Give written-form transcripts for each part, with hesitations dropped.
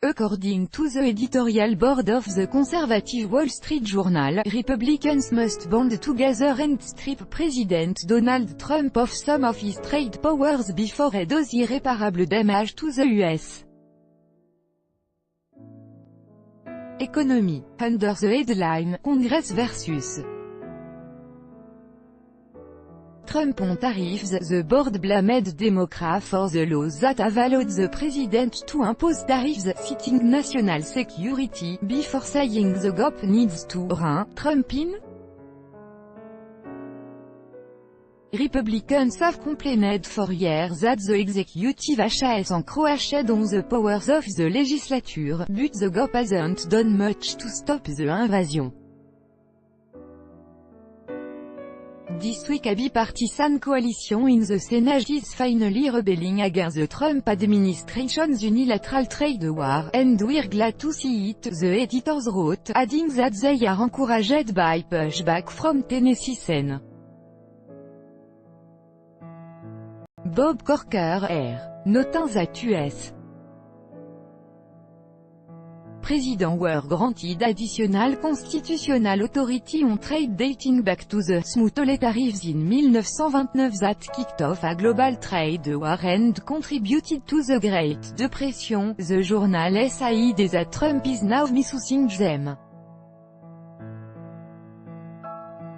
According to the editorial board of the conservative Wall Street Journal, Republicans must band together and strip President Donald Trump of some of his trade powers before he does irreparable damage to the U.S. economy. Under the headline, Congress vs. Trump on tariffs, the board blamed Democrats for the laws that have allowed the president to impose tariffs, citing national security, before saying the GOP needs to rein Trump in. Republicans have complained for years that the executive has encroached on the powers of the legislature, but the GOP hasn't done much to stop the invasion. This week a bipartisan coalition in the Senate is finally rebelling against the Trump administration's unilateral trade war, and we're glad to see it, the editors wrote, adding that they are encouraged by pushback from Tennessee Sen. Bob Corker, R. notant that U.S. President were granted additional constitutional authority on trade dating back to the Smoot-Hawley tariffs in 1929 that kicked off a global trade war and contributed to the Great Depression, the journal said that Trump is now misusing them.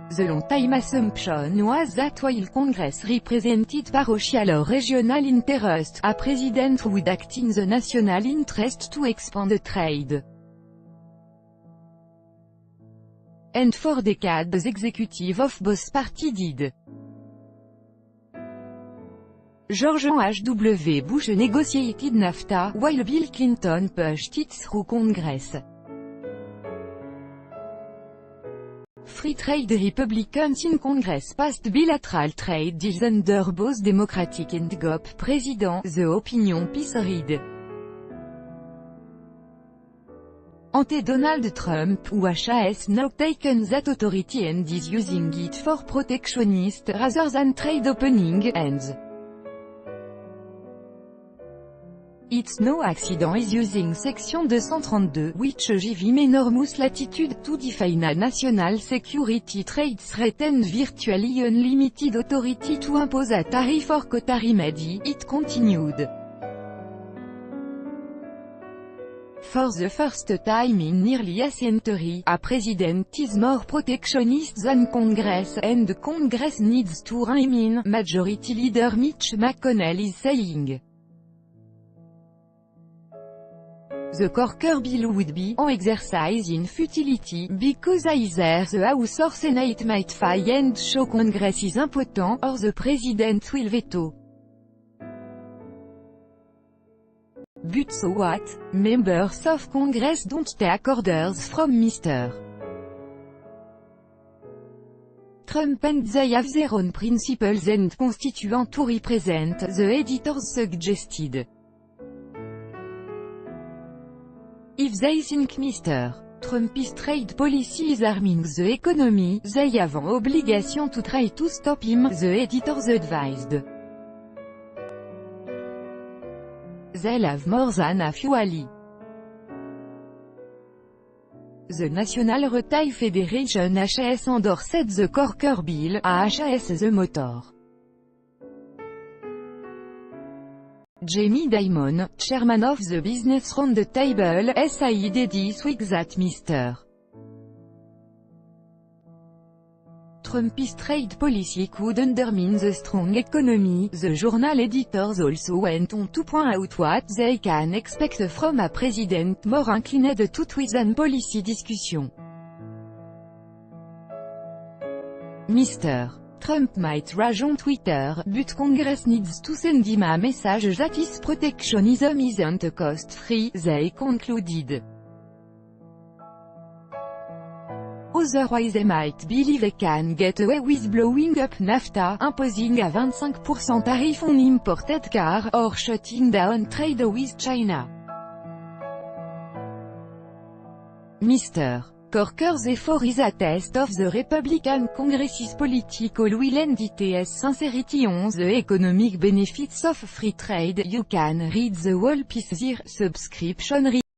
The long-time assumption was that while Congress represented parochial or regional interest, a president would act in the national interest to expand trade. And for decades executives of both parties did. George H.W. Bush negotiated NAFTA, while Bill Clinton pushed it through Congress. Free trade Republicans in Congress passed bilateral trade deals under both Democratic and GOP president, the opinion piece read. Anti-Donald Trump, who has now taken that authority and is using it for protectionist rather than trade opening, and it's no accident is using Section 232, which gives him enormous latitude to define a national security trade threat and virtually unlimited authority to impose a tariff or quota remedy, it continued. For the first time in nearly a century, a president is more protectionist than Congress, and Congress needs to rein him in, Majority Leader Mitch McConnell is saying. The Corker bill would be an exercise in futility, because either the House or Senate might fail and show Congress is impotent, or the President will veto. But so what? Members of Congress don't take orders from Mr. Trump and they have their own principles and constituents to represent, the editors suggested. If they think Mr. Trump's trade policy is harming the economy, they have an obligation to try to stop him, the editors advised. They'll have more than a few allies. The National Retail Federation (HAS) endorsed the Corker bill, HAS the motor. Jamie Dimon, chairman of the Business Roundtable, said this week that Mr. Trump's trade policy could undermine the strong economy. The journal editors also went on to point out what they can expect from a president more inclined to tweet than policy discussion. Mr. Trump might rage on Twitter, but Congress needs to send him a message that his protectionism isn't cost-free, they concluded. Otherwise they might believe they can get away with blowing up NAFTA, imposing a 25% tariff on imported cars, or shutting down trade with China. Mr. Corker's effort is a test of the Republican Congress's political will and its sincerity on the economic benefits of free trade. You can read the whole piece there. Subscription